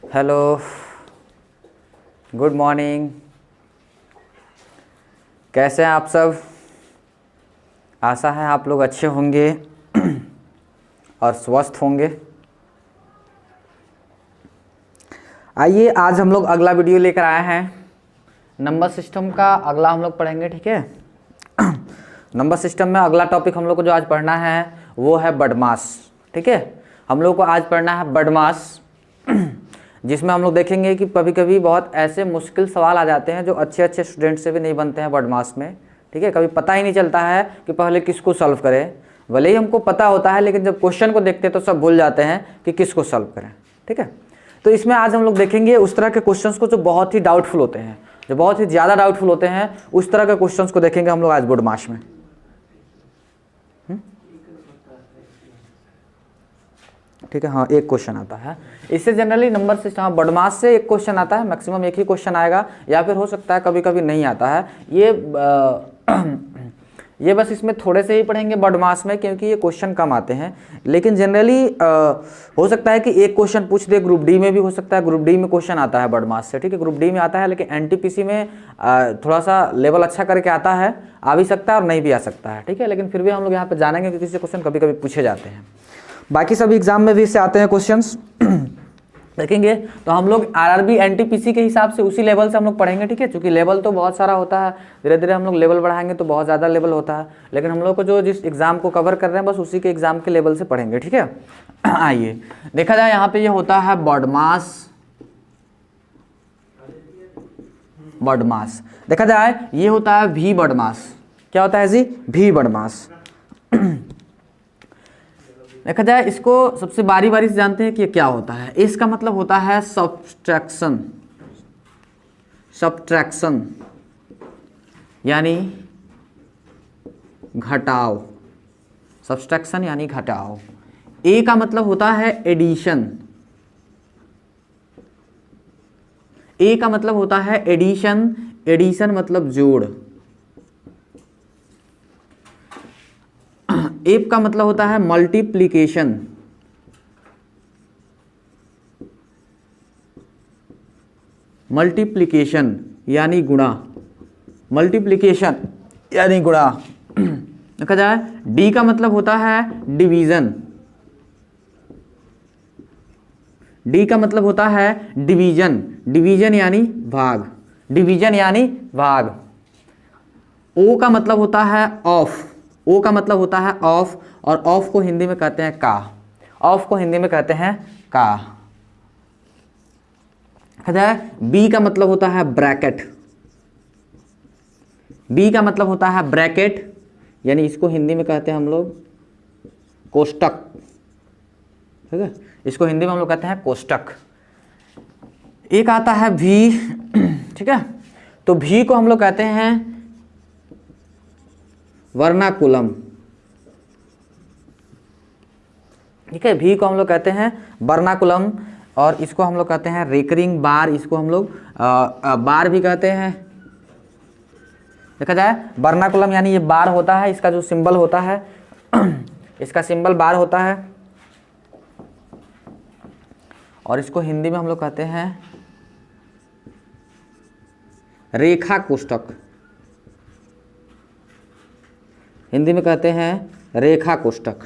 Hello, good morning. कैसे हैं आप सब? आशा है आप लोग अच्छे होंगे और स्वस्थ होंगे। आइए आज हम लोग अगला वीडियो लेकर आए हैं। नंबर सिस्टम का अगला हम लोग पढ़ेंगे, ठीक है। नंबर सिस्टम में अगला टॉपिक हम लोग को जो आज पढ़ना है वो है बदमाश, ठीक है। हम लोग को आज पढ़ना है बदमाश, जिसमें हम लोग देखेंगे कि कभी कभी बहुत ऐसे मुश्किल सवाल आ जाते हैं जो अच्छे अच्छे स्टूडेंट से भी नहीं बनते हैं बदमाश में, ठीक है। कभी पता ही नहीं चलता है कि पहले किसको सॉल्व करें। भले ही हमको पता होता है लेकिन जब क्वेश्चन को देखते हैं तो सब भूल जाते हैं कि किसको सॉल्व करें, ठीक है। तो इसमें आज हम लोग देखेंगे उस तरह के क्वेश्चंस को जो बहुत ही डाउटफुल होते हैं, जो बहुत ही ज़्यादा डाउटफुल होते हैं, उस तरह के क्वेश्चंस को देखेंगे हम लोग आज बदमाश में। ठीक है, हाँ एक क्वेश्चन आता है इससे। जनरली नंबर सिस्टम, हाँ बदमाश से एक क्वेश्चन आता है, मैक्सिमम एक ही क्वेश्चन आएगा, या फिर हो सकता है कभी कभी नहीं आता है। ये बस इसमें थोड़े से ही पढ़ेंगे बदमाश में, क्योंकि ये क्वेश्चन कम आते हैं। लेकिन जनरली हो सकता है कि एक क्वेश्चन पूछ दे, ग्रुप डी में भी हो सकता है। ग्रुप डी में क्वेश्चन आता है बदमाश से, ठीक है, ग्रुप डी में आता है। लेकिन एनटीपीसी में थोड़ा सा लेवल अच्छा करके आता है, आ भी सकता है और नहीं भी आ सकता है, ठीक है। लेकिन फिर भी हम लोग यहाँ पे जानेंगे कि किसी क्वेश्चन कभी कभी पूछे जाते हैं। बाकी सभी एग्जाम में भी इससे आते हैं क्वेश्चंस देखेंगे। तो हम लोग आरआरबी एनटीपीसी के हिसाब से उसी लेवल से हम लोग पढ़ेंगे, ठीक है। क्योंकि लेवल तो बहुत सारा होता है, धीरे धीरे हम लोग लेवल बढ़ाएंगे तो बहुत ज़्यादा लेवल होता है। लेकिन हम लोग को जो जिस एग्जाम को कवर कर रहे हैं बस उसी के एग्जाम के लेवल से पढ़ेंगे, ठीक है। आइए देखा जाए, यहाँ पे ये होता है बदमाश। बदमाश देखा जाए ये होता है भी बदमाश। क्या होता है जी? भी बदमाश। देखा जाए इसको सबसे बारी बारी से जानते हैं कि ये क्या होता है। इसका मतलब होता है सब्ट्रैक्शन। सब्ट्रैक्शन यानी घटाव। सब्ट्रैक्शन यानी घटाव। ए का मतलब होता है एडिशन। ए का मतलब होता है एडिशन। एडिशन मतलब जोड़। एप का मतलब होता है मल्टीप्लिकेशन। मल्टीप्लिकेशन यानी गुणा। मल्टीप्लिकेशन यानी गुणा। देखा जाए डी का मतलब होता है डिवीजन। डी का मतलब होता है डिवीजन। डिवीजन यानी भाग। डिवीजन यानी भाग। ओ का मतलब होता है ऑफ। ओ का मतलब होता है ऑफ, और ऑफ को हिंदी में कहते हैं का। ऑफ को हिंदी में कहते हैं का। बी का मतलब होता है ब्रैकेट। बी का मतलब होता है ब्रैकेट, यानी इसको हिंदी में कहते हैं हम लोग कोष्टक, ठीक है। इसको हिंदी में हम लोग कहते हैं कोष्टक। एक आता है भी, ठीक है। तो भी को हम लोग कहते हैं वर्नाकुलम, ठीक है। भी को हम लोग कहते हैं वर्नाकुलम, और इसको हम लोग कहते हैं रेकरिंग बार। इसको हम लोग बार भी कहते हैं। देखा जाए वर्नाकुलम यानी ये बार होता है, इसका जो सिंबल होता है इसका सिंबल बार होता है, और इसको हिंदी में हम लोग कहते हैं रेखा कोष्टक। हिंदी में कहते हैं रेखा कोष्टक।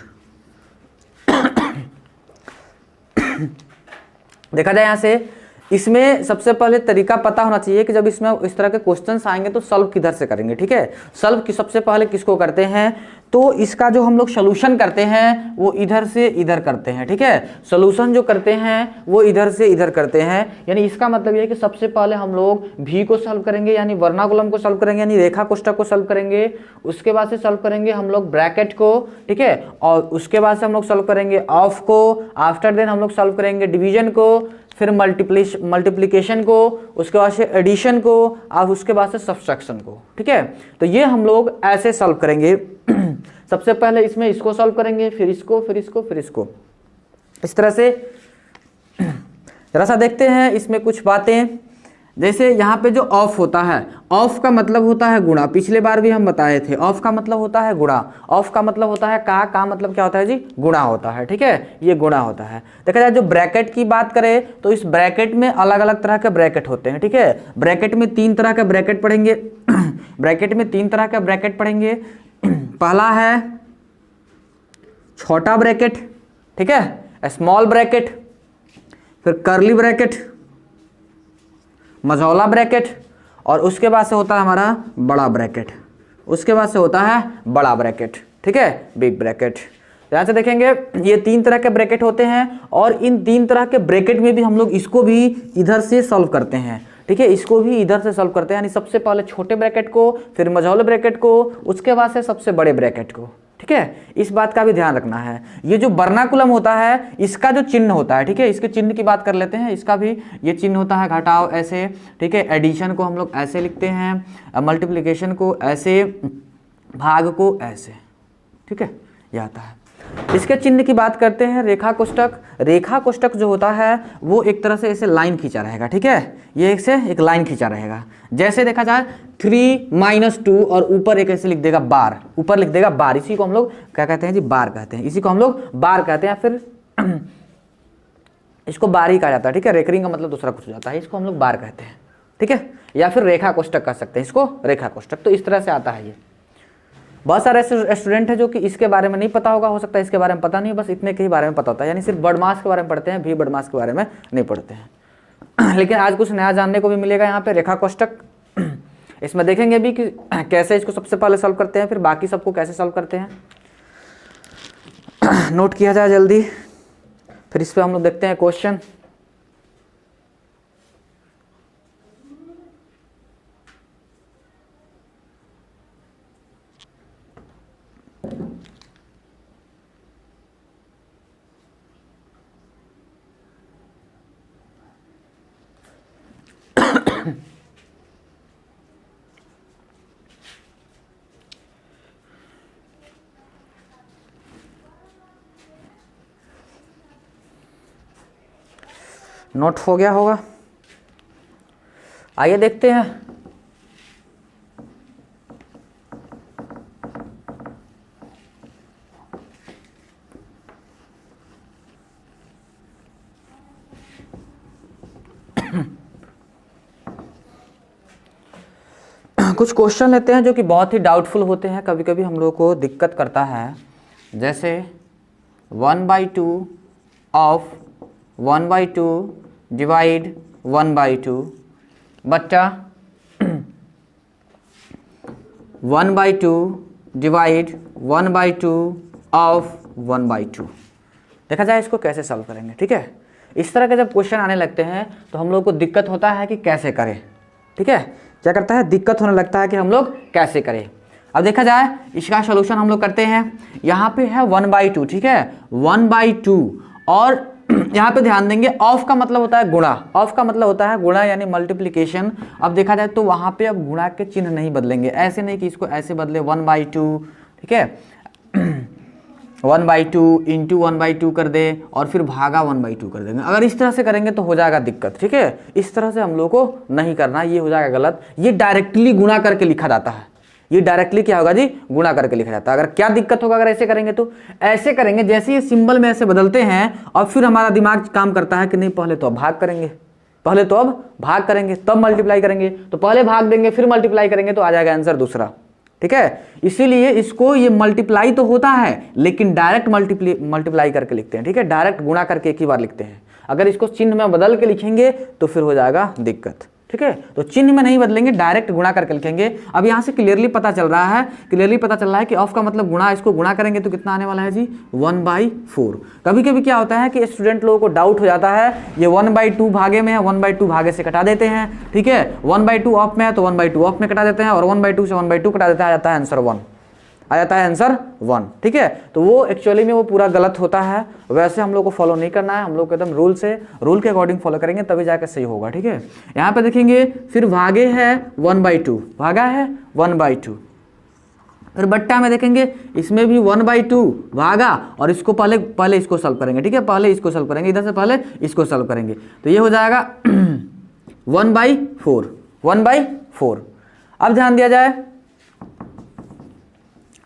देखा जाए यहाँ से, इसमें सबसे पहले तरीका पता होना चाहिए कि जब इसमें इस तरह के क्वेश्चंस आएंगे तो सॉल्व किधर से करेंगे, ठीक है। सॉल्व की सबसे पहले किसको करते हैं, तो इसका जो हम लोग सॉल्यूशन करते हैं वो इधर से इधर करते हैं, ठीक है। सॉल्यूशन जो करते हैं वो इधर से इधर करते हैं, यानी इसका मतलब ये है कि सबसे पहले हम लोग भी को सॉल्व करेंगे, यानी वर्नाकुलम को सॉल्व करेंगे, यानी रेखा कोष्टक को सॉल्व करेंगे। उसके बाद से सॉल्व करेंगे हम लोग ब्रैकेट को, ठीक है। और उसके बाद से हम लोग सॉल्व करेंगे ऑफ को। आफ्टर देन हम लोग सॉल्व करेंगे डिवीजन को, फिर मल्टीप्लिकेशन को, उसके बाद से एडिशन को, और उसके बाद से सब्ट्रैक्शन को, ठीक है। तो ये हम लोग ऐसे सॉल्व करेंगे। सबसे पहले इसमें इसको सॉल्व करेंगे, फिर इसको, फिर इसको, फिर इसको, इस तरह से। जरा सा देखते हैं इसमें कुछ बातें। जैसे यहाँ पे जो ऑफ होता है, ऑफ का मतलब होता है गुणा, पिछले बार भी हम बताए थे, ऑफ का मतलब होता है गुणा, ऑफ का मतलब होता है का मतलब क्या होता है जी, गुणा होता है, ठीक है, ये गुणा होता है। देखा जाए जो ब्रैकेट की बात करें तो इस ब्रैकेट में अलग अलग तरह के ब्रैकेट होते हैं, ठीक है, ब्रैकेट में 3 तरह के ब्रैकेट पढ़ेंगे ब्रैकेट में 3 तरह के ब्रैकेट पढ़ेंगे। पहला है छोटा ब्रैकेट, ठीक है, स्मॉल ब्रैकेट, फिर कर्ली ब्रैकेट, मझौला ब्रैकेट, और उसके बाद से होता है हमारा बड़ा ब्रैकेट, उसके बाद से होता है बड़ा ब्रैकेट, ठीक है, बिग ब्रैकेट। यहाँ से देखेंगे ये 3 तरह के ब्रैकेट होते हैं, और इन 3 तरह के ब्रैकेट में भी हम लोग इसको भी इधर से सॉल्व करते हैं, ठीक है, इसको भी इधर से सॉल्व करते हैं, यानी सबसे पहले छोटे ब्रैकेट को, फिर मझौले ब्रैकेट को, उसके बाद से सबसे बड़े ब्रैकेट को, ठीक है, इस बात का भी ध्यान रखना है। ये जो वर्नाकुलम होता है इसका जो चिन्ह होता है, ठीक है, इसके चिन्ह की बात कर लेते हैं, इसका भी ये चिन्ह होता है घटाव ऐसे, ठीक है, एडिशन को हम लोग ऐसे लिखते हैं, मल्टीप्लिकेशन को ऐसे, भाग को ऐसे, ठीक है, यह आता है। इसके चिन्ह की बात करते हैं रेखा कोष्टक। रेखा कोष्टक जो होता है वो एक तरह से ऐसे लाइन खींचा रहेगा, ठीक है, ये एक से एक लाइन खींचा रहेगा। जैसे देखा जाए 3 - 2 और ऊपर एक ऐसे लिख देगा बार, ऊपर लिख देगा बार, इसी को हम लोग क्या कहते हैं जी, बार कहते हैं, इसी को हम लोग बार कहते हैं, फिर इसको बार ही कहा जाता है, ठीक है, रेकरिंग का मतलब दूसरा कुछ हो जाता है, इसको हम लोग बार कहते हैं, ठीक है, या फिर रेखा कोष्टक कह सकते हैं इसको, रेखा कोष्टक। तो इस तरह से आता है ये। बहुत सारे स्टूडेंट है जो कि इसके बारे में नहीं पता होगा, हो सकता है इसके बारे में पता नहीं, बस इतने के ही बारे में पता होता है, यानी सिर्फ बर्डमास के बारे में पढ़ते हैं, भी बर्डमास के बारे में नहीं पढ़ते हैं। लेकिन आज कुछ नया जानने को भी मिलेगा यहाँ पे, रेखा कोष्टक। इसमें देखेंगे भी कि कैसे इसको सबसे पहले सॉल्व करते हैं, फिर बाकी सबको कैसे सॉल्व करते हैं। नोट किया जाए जल्दी, फिर इस पर हम लोग देखते हैं क्वेश्चन। नोट हो गया होगा, आइए देखते हैं। कुछ क्वेश्चन लेते हैं जो कि बहुत ही डाउटफुल होते हैं, कभी कभी हम लोग को दिक्कत करता है। जैसे 1/2 ऑफ 1/2 डिवाइड 1/2 बट्टा 1/2 डिवाइड 1/2 ऑफ 1/2। देखा जाए इसको कैसे सॉल्व करेंगे, ठीक है। इस तरह के जब क्वेश्चन आने लगते हैं तो हम लोग को दिक्कत होता है कि कैसे करें, ठीक है, क्या करता है, दिक्कत होने लगता है कि हम लोग कैसे करें। अब देखा जाए इसका सॉल्यूशन हम लोग करते हैं। यहाँ पे है 1/2, ठीक है, 1/2, और यहाँ पे ध्यान देंगे ऑफ का मतलब होता है गुणा, ऑफ का मतलब होता है गुणा यानी मल्टीप्लिकेशन। अब देखा जाए तो वहाँ पे अब गुणा के चिन्ह नहीं बदलेंगे, ऐसे नहीं कि इसको ऐसे बदले 1/2, ठीक है, 1/2 इंटू 1/2 कर दे और फिर भागा 1/2 कर देंगे। अगर इस तरह से करेंगे तो हो जाएगा दिक्कत, ठीक है, इस तरह से हम लोग को नहीं करना, ये हो जाएगा गलत। ये डायरेक्टली गुणा करके लिखा जाता है, ये डायरेक्टली क्या होगा जी, गुणा करके लिखा जाता है। अगर क्या दिक्कत होगा अगर ऐसे करेंगे तो, ऐसे करेंगे जैसे ये सिंबल में ऐसे बदलते हैं और फिर हमारा दिमाग काम करता है कि नहीं पहले तो अब भाग करेंगे, पहले तो अब भाग करेंगे तब मल्टीप्लाई करेंगे, तो पहले भाग देंगे फिर मल्टीप्लाई करेंगे तो आ जाएगा आंसर दूसरा, ठीक है। इसीलिए इसको ये मल्टीप्लाई तो होता है लेकिन डायरेक्ट मल्टीप्लाई करके लिखते हैं, ठीक है, डायरेक्ट गुणा करके एक ही बार लिखते हैं। अगर इसको चिन्ह में बदल के लिखेंगे तो फिर हो जाएगा दिक्कत, ठीक है। तो चिन्ह में नहीं बदलेंगे, डायरेक्ट गुणा करके लिखेंगे। अब यहाँ से क्लियरली पता चल रहा है, कि ऑफ का मतलब गुणा, इसको गुणा करेंगे तो कितना आने वाला है जी, 1/4। कभी कभी क्या होता है कि स्टूडेंट लोगों को डाउट हो जाता है, ये 1/2 भागे में है, 1/2 भागे से कटा देते हैं, ठीक है, 1/2 ऑफ में है तो 1/2 ऑफ में कटा देते हैं, और 1/2 से 1/2 कटा देते हैं, आ जाता है आंसर 1, आ जाता है आंसर 1, ठीक है। तो वो एक्चुअली में वो पूरा गलत होता है, वैसे हम लोग को फॉलो नहीं करना है, हम लोग एकदम रूल के अकॉर्डिंग फॉलो करेंगे तभी जाकर सही होगा, ठीक है। यहाँ पे देखेंगे फिर भागे है 1/2, भागा है 1/2, फिर बट्टा में देखेंगे इसमें भी 1/2 भागा, और इसको पहले इसको सॉल्व करेंगे, ठीक है, पहले इसको सॉल्व करेंगे, इधर से पहले इसको सॉल्व करेंगे, तो ये हो जाएगा 1/4, 1/4। अब ध्यान दिया जाए,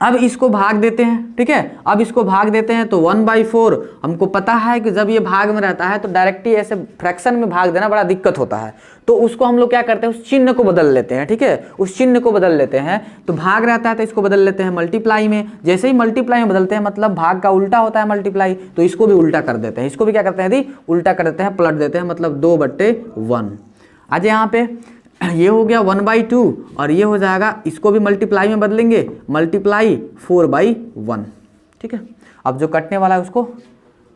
अब इसको भाग देते हैं, ठीक है, अब इसको भाग देते हैं तो 1/4, हमको पता है कि जब ये भाग में रहता है तो डायरेक्टली ऐसे फ्रैक्शन में भाग देना बड़ा दिक्कत होता है, तो उसको हम लोग क्या करते हैं, उस चिन्ह को बदल लेते हैं, ठीक है, उस चिन्ह को बदल लेते हैं। तो भाग रहता है तो इसको बदल लेते हैं मल्टीप्लाई में, जैसे ही मल्टीप्लाई में बदलते हैं मतलब भाग का उल्टा होता है मल्टीप्लाई, तो इसको भी उल्टा कर देते हैं, इसको भी क्या करते हैं यदि उल्टा कर देते हैं, पलट देते हैं, मतलब 2/1। आज यहाँ पे ये हो गया 1/2 और ये हो जाएगा, इसको भी मल्टीप्लाई में बदलेंगे, मल्टीप्लाई 4/1, ठीक है। अब जो कटने वाला है उसको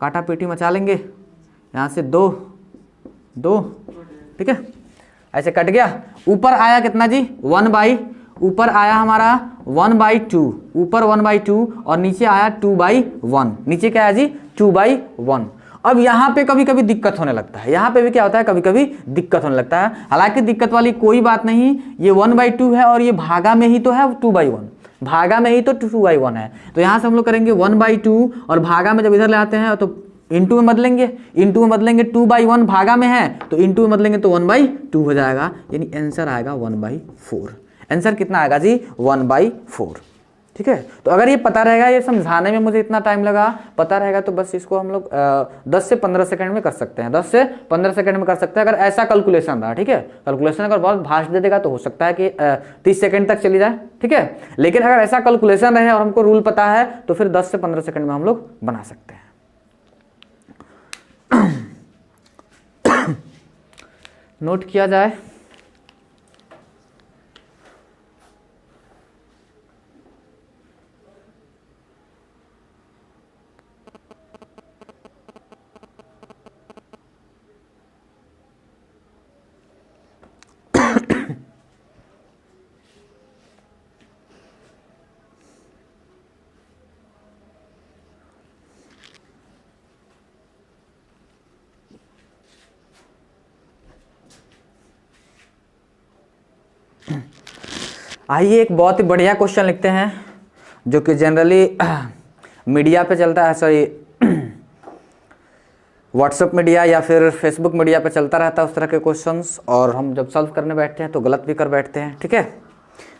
काटा पीटी मचा लेंगे, यहाँ से 2, ठीक है, ऐसे कट गया। ऊपर आया कितना जी, ऊपर आया हमारा 1/2, ऊपर 1/2 और नीचे आया 2/1, नीचे क्या है जी 2/1। अब यहाँ पे कभी कभी दिक्कत होने लगता है, यहाँ पे भी क्या होता है, कभी कभी दिक्कत होने लगता है। हालांकि दिक्कत वाली कोई बात नहीं, ये 1/2 है और ये भागा में ही तो है 2/1, भागा में ही तो 2/1 है, तो यहाँ से हम लोग करेंगे 1/2 और भागा में जब इधर ले आते हैं तो इंटू में बदलेंगे, 2/1 भागा में है तो इंटू में बदलेंगे तो 1/2 हो जाएगा, यानी आंसर आएगा 1/4। आंसर कितना आएगा जी 1/4, ठीक है। तो अगर ये पता रहेगा, ये समझाने में मुझे इतना टाइम लगा, पता रहेगा तो बस इसको हम लोग 10 से 15 सेकंड में कर सकते हैं, 10 से 15 सेकंड में कर सकते हैं, अगर ऐसा कैलकुलेशन रहा, ठीक है। कैलकुलेशन अगर बहुत भाष दे देगा तो हो सकता है कि 30 सेकंड तक चली जाए, ठीक है, लेकिन अगर ऐसा कैलकुलेशन रहे और हमको रूल पता है तो फिर 10 से 15 सेकंड में हम लोग बना सकते हैं। नोट किया जाए, आइए एक बहुत ही बढ़िया क्वेश्चन लिखते हैं जो कि जनरली मीडिया पे चलता है, सॉरी व्हाट्सएप मीडिया या फिर फेसबुक मीडिया पे चलता रहता है उस तरह के क्वेश्चंस, और हम जब सॉल्व करने बैठते हैं तो गलत भी कर बैठते हैं, ठीक है।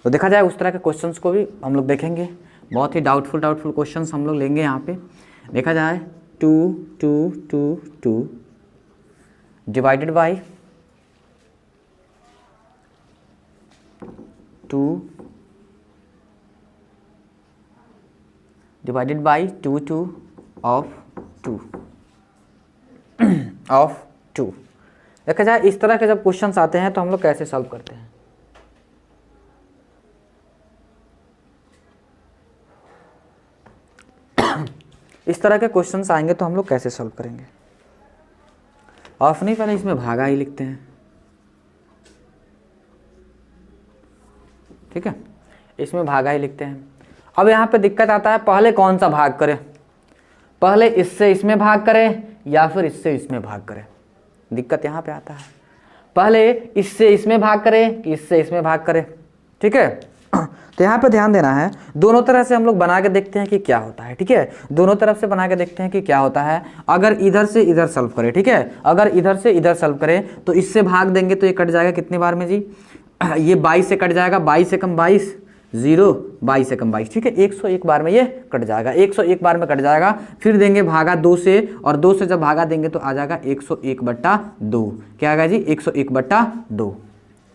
तो देखा जाए उस तरह के क्वेश्चंस को भी हम लोग देखेंगे, बहुत ही डाउटफुल क्वेश्चंस हम लोग लेंगे यहाँ पे। देखा जाए 2 2 2 2 divided by 2 divided by 2 2 of 2 of 2। देखा जाए इस तरह के जब क्वेश्चंस आते हैं तो हम लोग कैसे सॉल्व करते हैं। इस तरह के क्वेश्चंस आएंगे तो हम लोग कैसे सॉल्व करेंगे। ऑफ नहीं, पहले इसमें भागा ही लिखते हैं, ठीक है, इसमें भागा ही लिखते हैं। अब यहाँ पे दिक्कत आता है पहले कौन सा भाग करें, पहले इससे इसमें भाग करें या फिर इससे इसमें भाग करें। दिक्कत यहाँ पे आता है पहले इससे इसमें भाग करें कि इससे इसमें भाग करें, ठीक है। तो यहाँ पे ध्यान देना है, दोनों तरह से हम लोग बना के देखते हैं कि क्या होता है, ठीक है, दोनों तरफ से बना के देखते हैं कि क्या होता है। अगर इधर से इधर सॉल्व करें, ठीक है, अगर इधर से इधर सॉल्व करें तो इससे भाग देंगे तो ये कट जाएगा कितनी बार में जी, ये 22 से कट जाएगा, 22 से कम 22 0, 22 से कम 22, ठीक है, 101 बार में ये कट जाएगा, 101 बार में कट जाएगा। फिर देंगे भागा 2 से, और 2 से जब भागा देंगे तो आ जाएगा 101/2, क्या आएगा जी 101/2।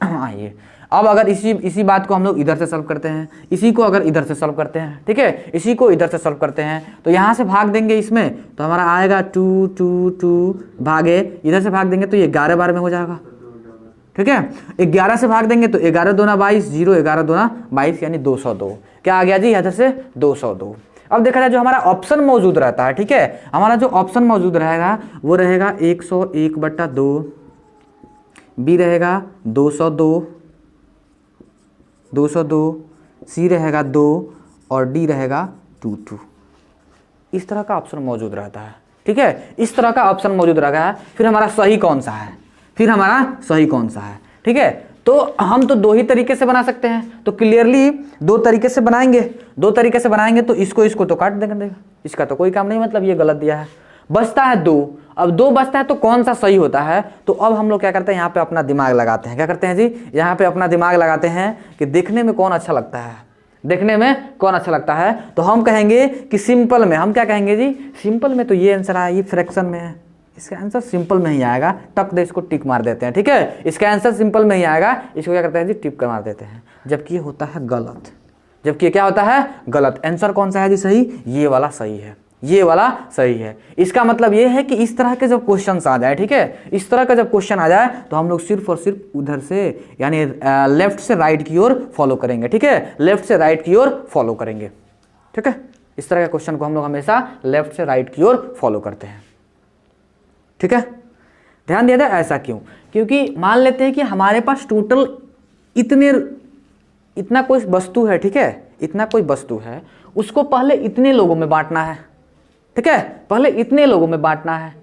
आइए अब अगर इसी बात को हम लोग इधर से सॉल्व करते हैं, इसी को अगर इधर से सॉल्व करते हैं, ठीक है, इसी को इधर से सॉल्व करते हैं तो यहाँ से भाग देंगे इसमें तो हमारा आएगा 2 2 2 भागे, इधर से भाग देंगे तो ये 11 बार में हो जाएगा, ठीक है। 11 से भाग देंगे तो 11 दूना 22, 0 11 दूना 22 यानी 202, क्या आ गया जी इधर से 202। अब देखा जाए जो हमारा ऑप्शन मौजूद रहता है, ठीक है, हमारा जो ऑप्शन मौजूद रहेगा वो रहेगा 101/2, बी रहेगा 202, सी रहेगा 2 और डी रहेगा 2 2। इस तरह का ऑप्शन मौजूद रहता है, ठीक है, इस तरह का ऑप्शन मौजूद रहता है। फिर हमारा सही कौन सा है, ठीक है। तो हम तो 2 ही तरीके से बना सकते हैं, तो क्लियरली 2 तरीके से बनाएंगे, तो इसको तो काट देगा, इसका तो कोई काम नहीं, मतलब ये गलत दिया है, बचता है 2 अब 2 बचता है तो कौन सा सही होता है, तो अब हम लोग क्या करते हैं, यहाँ पे अपना दिमाग लगाते हैं। क्या करते हैं जी, यहाँ पे अपना दिमाग लगाते हैं कि देखने में कौन अच्छा लगता है, देखने में कौन अच्छा लगता है। तो हम कहेंगे कि सिंपल में, हम क्या कहेंगे जी, सिंपल में तो ये आंसर आया, ये फ्रैक्शन में है, इसका आंसर सिंपल में ही आएगा, टक दे इसको टिक मार देते हैं। ठीक है, इसका आंसर सिंपल में ही आएगा, इसको क्या करते हैं जी, टिक कर मार देते हैं। जबकि ये होता है गलत, जबकि क्या होता है गलत। आंसर कौन सा है जी सही, ये वाला सही है, ये वाला सही है। इसका मतलब ये है कि इस तरह के जब क्वेश्चन आ जाए, ठीक है, इस तरह का जब क्वेश्चन आ जाए तो हम लोग सिर्फ और सिर्फ उधर से यानी लेफ्ट से राइट की ओर फॉलो करेंगे। ठीक है, लेफ्ट से राइट की ओर फॉलो करेंगे। ठीक है, इस तरह के क्वेश्चन को हम लोग हमेशा लेफ्ट से राइट की ओर फॉलो करते हैं। ठीक है, ध्यान दिया जाए। ऐसा क्यों, क्योंकि मान लेते हैं कि हमारे पास टोटल इतना कोई वस्तु है, ठीक है, इतना कोई वस्तु है, उसको पहले इतने लोगों में बांटना है। ठीक है, पहले इतने लोगों में बांटना है,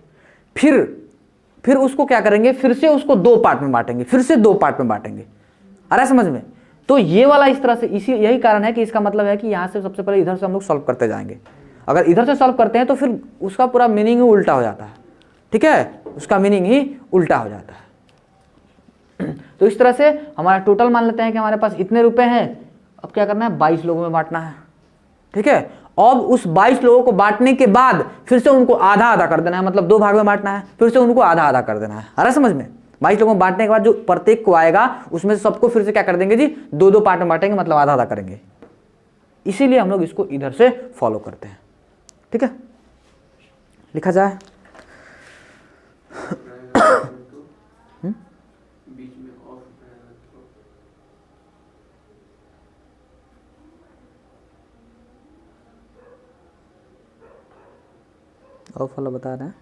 फिर उसको क्या करेंगे, फिर से उसको 2 पार्ट में बांटेंगे, फिर से 2 पार्ट में बांटेंगे। आ रहा है समझ में। तो ये वाला इस तरह से, यही कारण है कि इसका मतलब है कि यहां से सबसे पहले इधर से हम लोग सॉल्व करते जाएंगे। अगर इधर से सॉल्व करते हैं तो फिर उसका पूरा मीनिंग ही उल्टा हो जाता है। ठीक है, उसका मीनिंग ही उल्टा हो जाता है। तो इस तरह से हमारा टोटल मान लेते हैं कि हमारे पास इतने रुपए हैं। अब क्या करना है, 22 लोगों में बांटना है। ठीक है, अब उस 22 लोगों को बांटने के बाद फिर से उनको आधा आधा कर देना है, मतलब 2 भाग में बांटना है, फिर से उनको आधा आधा कर देना है। आ रहा है समझ में। 22 लोगों को बांटने के बाद जो प्रत्येक को आएगा उसमें से सबको फिर से क्या कर देंगे जी, 2-2 पार्ट में बांटेंगे, मतलब आधा आधा करेंगे। इसीलिए हम लोग इसको इधर से फॉलो करते हैं। ठीक है, लिखा जाए। ऑफ वाला बता रहे हैं।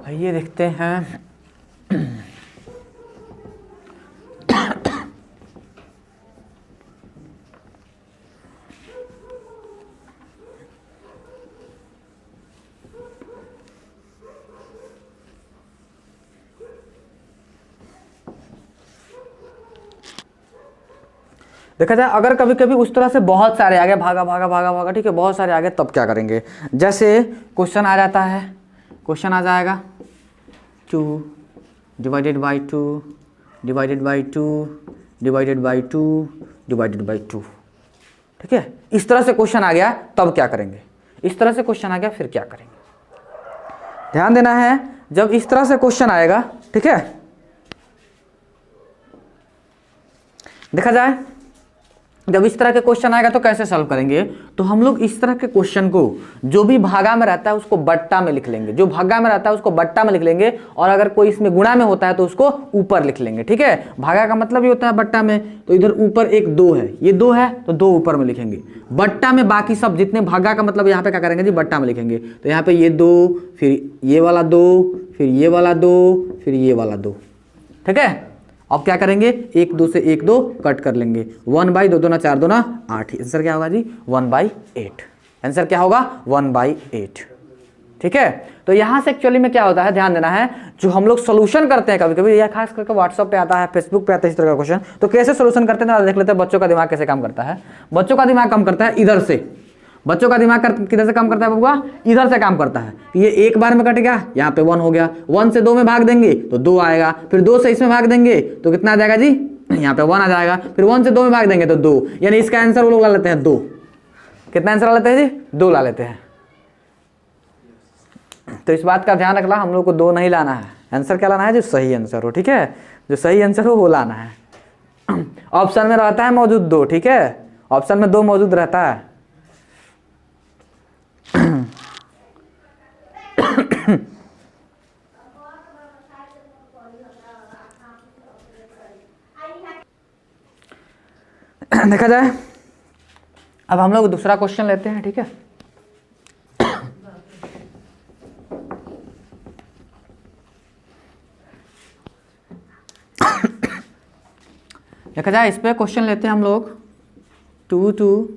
आइए देखते हैं। देखा जाए, अगर कभी कभी उस तरह से बहुत सारे आ गए, भागा भागा भागा भागा, ठीक है, बहुत सारे आ गए, तब क्या करेंगे। जैसे क्वेश्चन आ जाता है, क्वेश्चन आ जाएगा 2 divided by 2 divided by 2 divided by 2 divided by 2। ठीक है, इस तरह से क्वेश्चन आ गया, तब क्या करेंगे। इस तरह से क्वेश्चन आ गया, फिर क्या करेंगे। ध्यान देना है, जब इस तरह से क्वेश्चन आएगा, ठीक है, देखा जाए, जब इस तरह के क्वेश्चन आएगा तो कैसे सॉल्व करेंगे। तो हम लोग इस तरह के क्वेश्चन को, जो भी भागा में रहता है उसको बट्टा में लिख लेंगे, जो भागा में रहता है उसको बट्टा में लिख लेंगे, और अगर कोई इसमें गुणा में होता है तो उसको ऊपर लिख लेंगे। ठीक है, भागा का मतलब ही होता है बट्टा में, तो इधर ऊपर एक 2 है, ये 2 है तो 2 ऊपर में लिखेंगे, बट्टा में बाकी सब जितने भागा का मतलब यहाँ पे क्या करेंगे जी, बट्टा में लिखेंगे। तो यहाँ पे ये 2, फिर ये वाला 2, फिर ये वाला 2, फिर ये वाला 2। ठीक है, अब क्या करेंगे, 1 2 से 1 2 कट कर लेंगे, 1/2 2 4 2 8। आंसर क्या होगा जी, 1/8। आंसर क्या होगा, 1/8। ठीक है, तो यहां से एक्चुअली में क्या होता है, ध्यान देना है, जो हम लोग सोल्यूशन करते हैं कभी कभी, या खास करके व्हाट्सएप पे आता है, फेसबुक पे आता है इस तरह का क्वेश्चन, तो कैसे सोल्यूशन करते हैं देख लेते हैं। बच्चों का दिमाग कैसे काम करता है। बच्चों का दिमाग काम करता है इधर से, बच्चों का दिमाग किधर से काम करता है बबुआ, इधर से काम करता है। ये एक बार में कट गया, यहाँ पे 1 हो गया, 1 से 2 में भाग देंगे तो 2 आएगा, फिर 2 से इसमें भाग देंगे तो कितना आ जाएगा जी, यहाँ पे 1 आ जाएगा, फिर 1 से 2 में भाग देंगे तो 2, यानी इसका आंसर वो लोग ला लेते हैं 2। कितना आंसर ला लेते हैं जी, 2 ला लेते हैं। तो इस बात का ध्यान रखना, हम लोग को 2 नहीं लाना है, आंसर क्या लाना है, जो सही आंसर हो। ठीक है, जो सही आंसर हो वो लाना है। ऑप्शन में रहता है मौजूद 2, ठीक है, ऑप्शन में 2 मौजूद रहता है। देखा जाए, अब हम लोग दूसरा क्वेश्चन लेते हैं। ठीक है, देखा जाए, इस पे क्वेश्चन लेते हैं हम लोग 2 2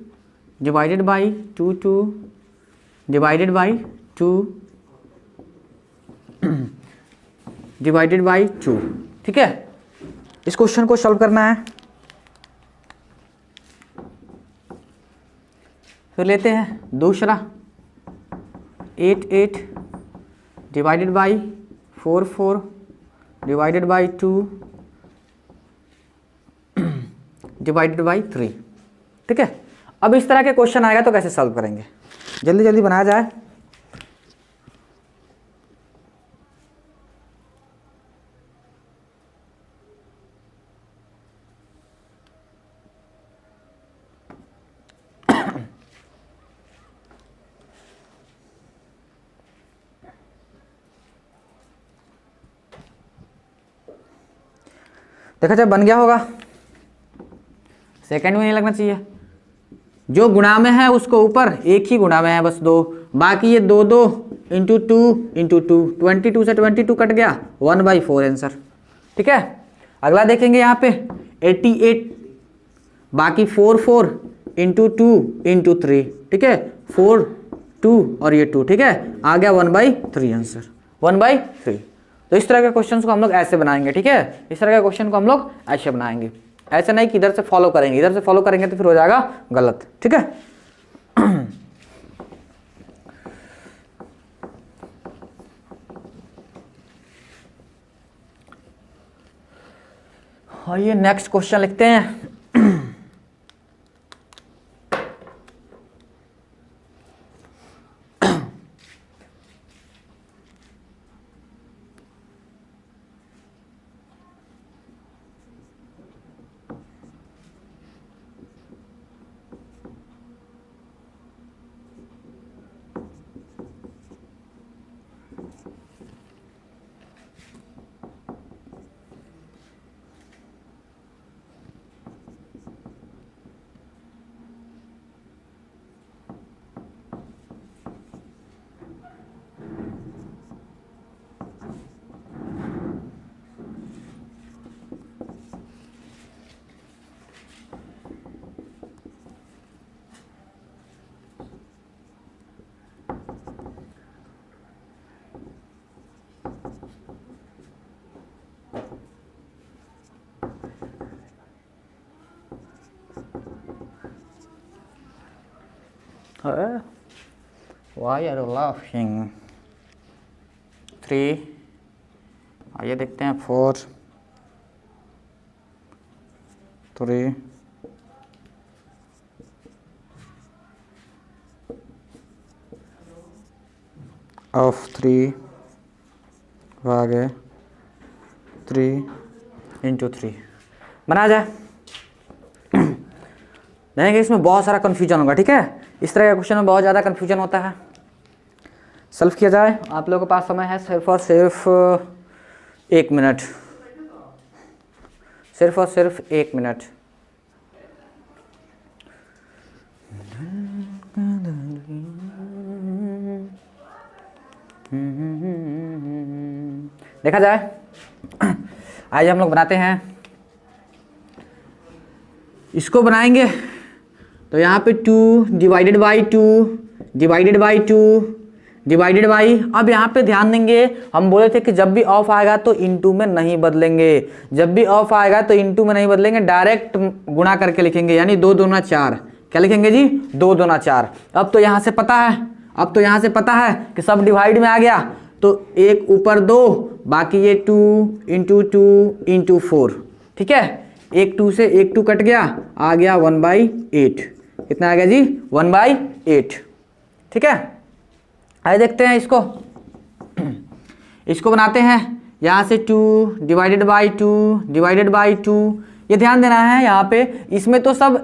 divided by 2 2 divided by 2 divided by 2। ठीक है, इस क्वेश्चन को सॉल्व करना है। फिर लेते हैं दूसरा 8 divided by 4 divided by 2 divided by 3। ठीक है, अब इस तरह के क्वेश्चन आएगा तो कैसे सॉल्व करेंगे, जल्दी जल्दी बनाया जाए। देखा जाए बन गया होगा, सेकंड में नहीं लगना चाहिए। जो गुणा में है उसको ऊपर, एक ही गुणा में है बस 2, बाकी ये 2 इंटू 2 इंटू 2, 22 से 22 कट गया, 1/4 आंसर। ठीक है, अगला देखेंगे यहाँ पे 88, बाकी 4 इंटू 2 इंटू 3। ठीक है, 4 2 और ये 2। ठीक है, आ गया 1/3 आंसर, 1/3। तो इस तरह के क्वेश्चन को हम लोग ऐसे बनाएंगे। ठीक है, इस तरह के क्वेश्चन को हम लोग ऐसे बनाएंगे, ऐसे नहीं कि इधर से फॉलो करेंगे, इधर से फॉलो करेंगे तो फिर हो जाएगा गलत। ठीक है, आइए नेक्स्ट क्वेश्चन लिखते हैं। Why are you laughing? 3, आइए देखते हैं 4 3 of 3 भागे 3 इंटू 3 बना जाए। देखेंगे इसमें बहुत सारा कन्फ्यूजन होगा। ठीक है, इस तरह के क्वेश्चन में बहुत ज़्यादा कन्फ्यूजन होता है। सॉल्व किया जाए, आप लोगों के पास समय है सिर्फ और सिर्फ 1 मिनट, सिर्फ और सिर्फ 1 मिनट। देखा जाए, आज हम लोग बनाते हैं, इसको बनाएंगे तो यहाँ पे 2 divided by 2 divided by 2 divided by, अब यहाँ पे ध्यान देंगे, हम बोले थे कि जब भी ऑफ आएगा तो इनटू में नहीं बदलेंगे, जब भी ऑफ आएगा तो इनटू में नहीं बदलेंगे, डायरेक्ट गुणा करके लिखेंगे, यानी 2 दूना 4। क्या लिखेंगे जी? 2 दूना 4। अब तो यहाँ से पता है, अब तो यहाँ से पता है कि सब डिवाइड में आ गया, तो 1 ऊपर 2, बाकी ये 2 इंटू 2 इंटू 4। ठीक है, 1 2 से 1 2 कट गया, आ गया 1/8। कितना आ गया जी? 1/8। ठीक है, आइए देखते हैं इसको, इसको बनाते हैं। यहाँ से 2 डिवाइडेड बाई 2 डिवाइडेड बाई 2, ये ध्यान देना है यहाँ पे, इसमें तो सब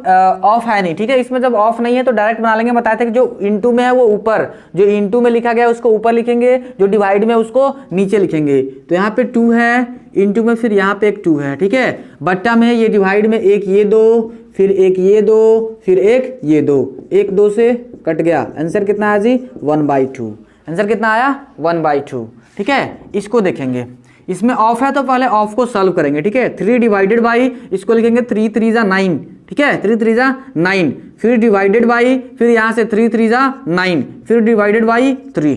ऑफ है नहीं। ठीक है, इसमें जब ऑफ नहीं है तो डायरेक्ट बना लेंगे। बताए थे कि जो इनटू में है वो ऊपर, जो इनटू में लिखा गया है उसको ऊपर लिखेंगे, जो डिवाइड में उसको नीचे लिखेंगे। तो यहाँ पे 2 है, इनटू में फिर यहाँ पे एक 2 है। ठीक है, बट्टा में ये डिवाइड में एक ये 2, फिर एक ये 2, फिर एक ये 2, 1 2 से कट गया। आंसर कितना आया जी? 1/2। आंसर कितना आया? 1/2। ठीक है, इसको देखेंगे, इसमें ऑफ है तो पहले ऑफ को सॉल्व करेंगे। ठीक है, 3 डिवाइडेड बाई, इसको लिखेंगे 3 3 जा 9। ठीक है, 3 3 जा 9, फिर डिवाइडेड बाई, फिर यहाँ से 3 3 जा 9, फिर डिवाइडेड बाई 3।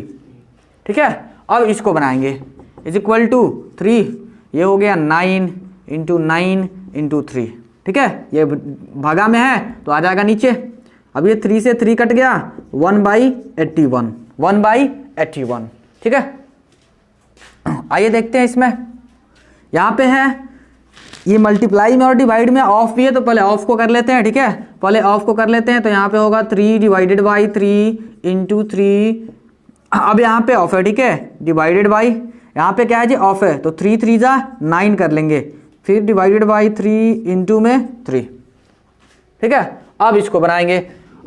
ठीक है, अब इसको बनाएंगे, इज इक्वल टू 3, ये हो गया 9 इंटू 9 इंटू 3, ठीक है, ये भागा में है तो आ जाएगा नीचे। अब ये 3 से 3 कट गया, 1/81, 1/81, ठीक है। आइए देखते हैं इसमें, यहाँ पे है ये मल्टीप्लाई में और डिवाइड में ऑफ भी है, तो पहले ऑफ को कर लेते हैं, ठीक है, पहले ऑफ को कर लेते हैं। तो यहाँ पे होगा 3 डिवाइडेड बाई 3 इंटू 3, अब यहाँ पे ऑफ है, ठीक है, डिवाइडेड बाई, यहाँ पे क्या है जी, ऑफ है, तो 3 3 जा 9 कर लेंगे, फिर डिवाइडेड बाई 3 इंटू में 3, ठीक है। अब इसको बनाएंगे,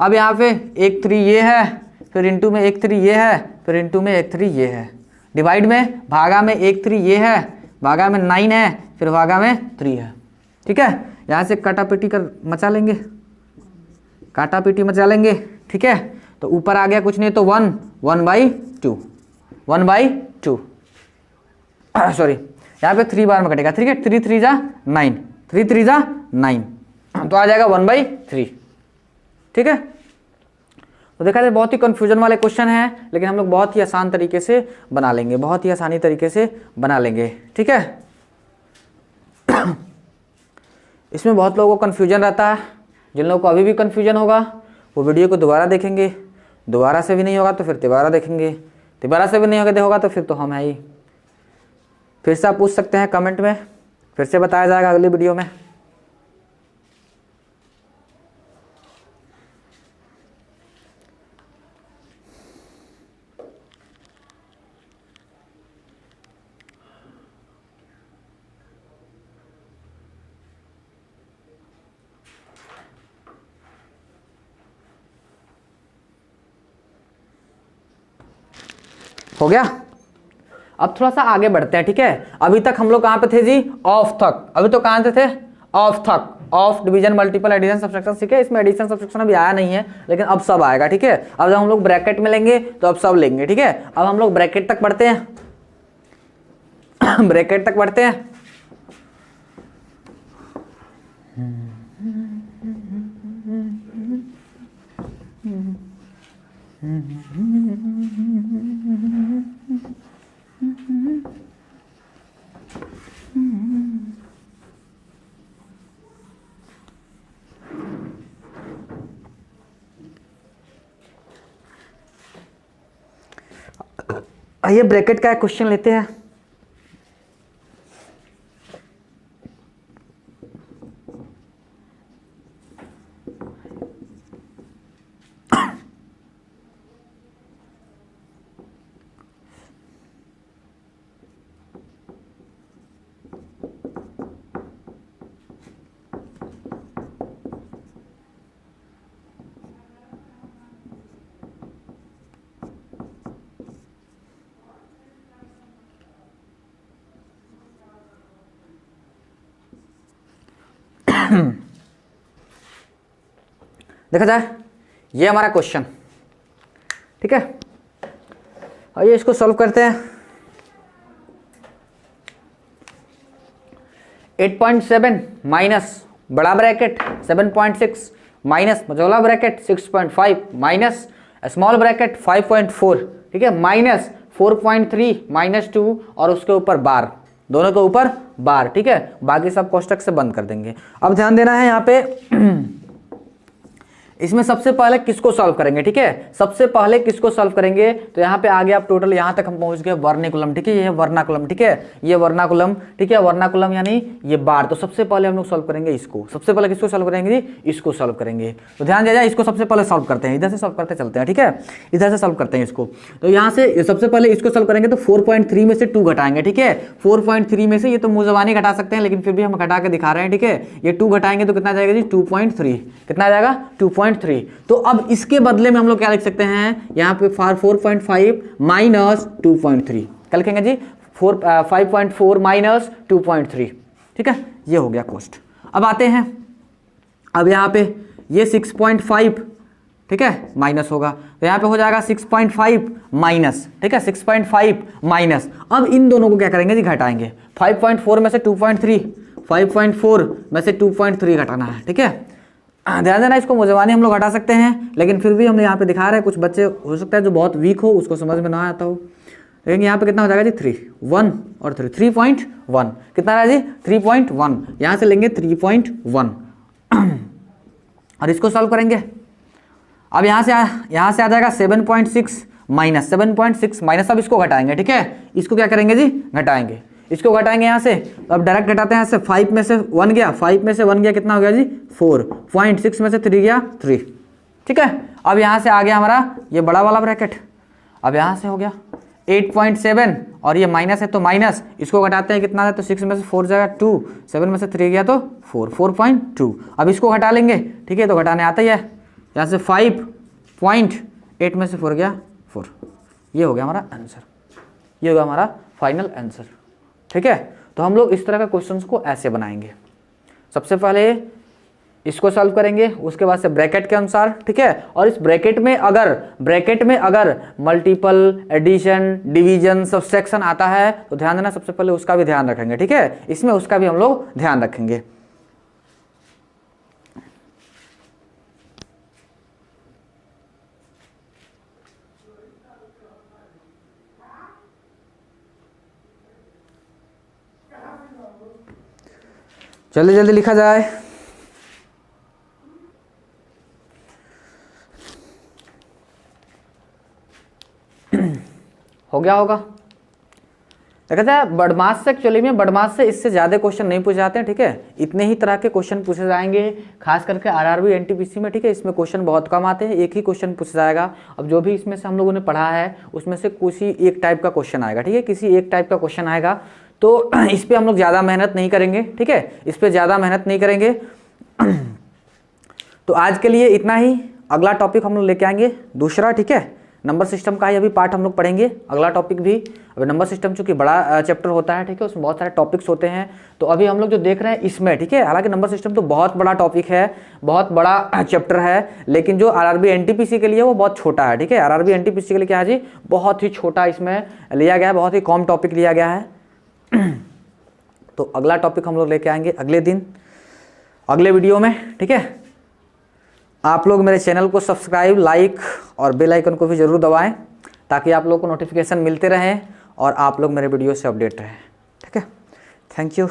अब यहाँ पे 1 3 ये है, फिर इंटू में 1 3 ये है, फिर इंटू में 1 3 ये है, डिवाइड में भागा में 1 3 ये है, भागा में 9 है, फिर भागा में 3 है, ठीक है। यहाँ से काटा पीटी कर मचा लेंगे, काटा पीटी मचा लेंगे, ठीक है। तो ऊपर आ गया कुछ नहीं तो 1, 1/2, 1/2 सॉरी, यहाँ पे 3 बार में कटेगा, ठीक है, 3 3 जा 9, 3 3 जा 9, तो आ जाएगा 1/3, ठीक है। तो देखा जाए बहुत ही कंफ्यूजन वाले क्वेश्चन है, लेकिन हम लोग बहुत ही आसान तरीके से बना लेंगे, बहुत ही आसानी तरीके से बना लेंगे, ठीक है। इसमें बहुत लोगों को कंफ्यूजन रहता है, जिन लोगों को अभी भी कंफ्यूजन होगा वो वीडियो को दोबारा देखेंगे, दोबारा से भी नहीं होगा तो फिर तिबारा देखेंगे, तिबारा से भी नहीं होगा तो फिर तो हम है ही। फिर से आप पूछ सकते हैं कमेंट में, फिर से बताया जाएगा अगली वीडियो में। हो गया। अब थोड़ा सा आगे बढ़ते हैं, ठीक है। अभी तक हम लोग कहाँ पे थे जी, ऑफ तक, अभी तो कहाँ थे, ऑफ तक, of division multiple addition subtraction, ठीक है। इसमें एडिशन सब्सट्रैक्शन अभी आया नहीं है, लेकिन अब सब आएगा, ठीक है। अब जब हम लोग ब्रैकेट में लेंगे तो अब सब लेंगे, ठीक है। अब हम लोग ब्रैकेट तक पढ़ते हैं ब्रैकेट तक पढ़ते हैं। आइए ब्रैकेट का एक क्वेश्चन लेते हैं। देखा जाए, ये हमारा क्वेश्चन, ठीक है। आइए इसको सॉल्व करते हैं। 8.7 माइनस बड़ा bracket 7.6 minus Majhola bracket 6.5 minus small bracket 5.4, ठीक है, माइनस 4.3 -2 और उसके ऊपर बार, दोनों के ऊपर बार, ठीक है। बाकी सब कोष्टक से बंद कर देंगे। अब ध्यान देना है यहाँ पे इसमें सबसे पहले किसको सॉल्व करेंगे, ठीक है। सबसे पहले किसको सॉल्व करेंगे, तो यहाँ पे आ गया, आप टोटल यहाँ तक हम पहुंच गए वर्निकुलम, ठीक है, ये वर्नाकुलम, ठीक है, ये वर्नाकुलम, ठीक है, वर्नाकुलम यानी ये बार। तो सबसे पहले हम लोग सॉल्व करेंगे इसको, सबसे पहले किसको सॉल्व करेंगे जी, इसको सॉल्व करेंगे। तो ध्यान दिया जाए, इसको सबसे पहले सॉल्व करते हैं, इधर से सॉल्व करते चलते हैं, ठीक है, इधर से सॉल्व करते हैं इसको। तो यहाँ से सबसे पहले इसको सॉल्व करेंगे तो 4.3 में से 2 घटाएंगे, ठीक है। 4.3 में से, ये तो मुंह ज़बानी घटा सकते हैं, लेकिन फिर भी हम घटा के दिखा रहे हैं, ठीक है। ये 2 घटाएंगे तो कितना जाएगा जी, 2.3, कितना आ जाएगा 2.3। तो अब इसके बदले में हम लोग क्या लिख सकते हैं, यहाँ पे 4.5 माइनस 2.3 क्या लिखेंगे जी, 5.4 माइनस 2.3, ठीक है। ये हो गया कॉस्ट। अब आते हैं, अब यहाँ पे ये 6.5, ठीक है, माइनस होगा, तो यहाँ पे हो जाएगा 6.5 माइनस, ठीक है, 6.5 माइनस। अब इन दोनों को क्या करेंगे जी, घटाएंगे। 5.4 में से 2.3, 5.4 में से 2.3 घटाना है, ठीक है। ध्यान देना, इसको मुजवानी हम लोग हटा सकते हैं, लेकिन फिर भी हम यहाँ पे दिखा रहे हैं, कुछ बच्चे हो सकता है जो बहुत वीक हो, उसको समझ में ना आता हो। लेकिन यहाँ पे कितना हो जाएगा जी 3, 1 और 3, 3.1 कितना रहा जी 3.1, यहाँ से लेंगे 3.1 और इसको सॉल्व करेंगे। अब यहाँ से आ जाएगा 7.6 माइनस 7.6 माइनस, अब इसको घटाएंगे, ठीक है, इसको क्या करेंगे जी घटाएंगे, इसको घटाएंगे यहाँ से, तो अब डायरेक्ट घटाते हैं यहाँ से, 5 में से 1 गया, 5 में से 1 गया कितना हो गया जी 4.6 में से 3 गया 3, ठीक है। अब यहाँ से आ गया हमारा ये बड़ा वाला ब्रैकेट, अब यहाँ से हो गया 8.7 और ये माइनस है तो माइनस, इसको घटाते हैं कितना है तो 6 में से 4 जाएगा 2, 7 में से 3 गया तो 4, 4.2, अब इसको घटा लेंगे, ठीक है, तो घटाने आता ही है, यहाँ से 5.8 में से 4 गया 4, ये हो गया हमारा आंसर, ये होगा हमारा फाइनल आंसर, ठीक है। तो हम लोग इस तरह का क्वेश्चंस को ऐसे बनाएंगे, सबसे पहले इसको सॉल्व करेंगे, उसके बाद से ब्रैकेट के अनुसार, ठीक है, और इस ब्रैकेट में अगर मल्टीपल, एडिशन, डिवीजन, सब्सट्रैक्शन आता है तो ध्यान देना, सबसे पहले उसका भी ध्यान रखेंगे, ठीक है, इसमें उसका भी हम लोग ध्यान रखेंगे। जल्दी जल्दी लिखा जाए। हो गया होगा, कहते हैं बड़मास से, एक्चुअली में बड़मास से इससे ज़्यादा क्वेश्चन नहीं पूछे जाते हैं, ठीक है, इतने ही तरह के क्वेश्चन पूछे जाएंगे, खास करके आरआरबी एनटीपीसी में, ठीक है, इसमें क्वेश्चन बहुत कम आते हैं, एक ही क्वेश्चन पूछा जाएगा। अब जो भी इसमें से हम लोगों ने पढ़ा है उसमें से किसी एक टाइप का क्वेश्चन आएगा, ठीक है, किसी एक टाइप का क्वेश्चन आएगा, तो इस पर हम लोग ज़्यादा मेहनत नहीं करेंगे, ठीक है, इस पर ज़्यादा मेहनत नहीं करेंगे। तो आज के लिए इतना ही, अगला टॉपिक हम लोग लेके आएंगे दूसरा, ठीक है, नंबर सिस्टम का ही अभी पार्ट हम लोग पढ़ेंगे, अगला टॉपिक भी। अभी नंबर सिस्टम चूंकि बड़ा चैप्टर होता है, ठीक है, उसमें बहुत सारे टॉपिक्स होते हैं, तो अभी हम लोग जो देख रहे हैं इसमें, ठीक है, हालांकि नंबर सिस्टम तो बहुत बड़ा टॉपिक है, बहुत बड़ा चैप्टर है, लेकिन जो आरआरबी एनटीपीसी के लिए वो बहुत छोटा है, ठीक है, आरआरबी एनटीपीसी के लिए क्या है जी, बहुत ही छोटा इसमें लिया गया है, बहुत ही कम टॉपिक लिया गया है। तो अगला टॉपिक हम लोग लेके आएंगे अगले दिन, अगले वीडियो में, ठीक है। आप लोग मेरे चैनल को सब्सक्राइब, लाइक और बेल आइकन को भी ज़रूर दबाएं, ताकि आप लोग को नोटिफिकेशन मिलते रहें और आप लोग मेरे वीडियो से अपडेट रहें, ठीक है। Thank you.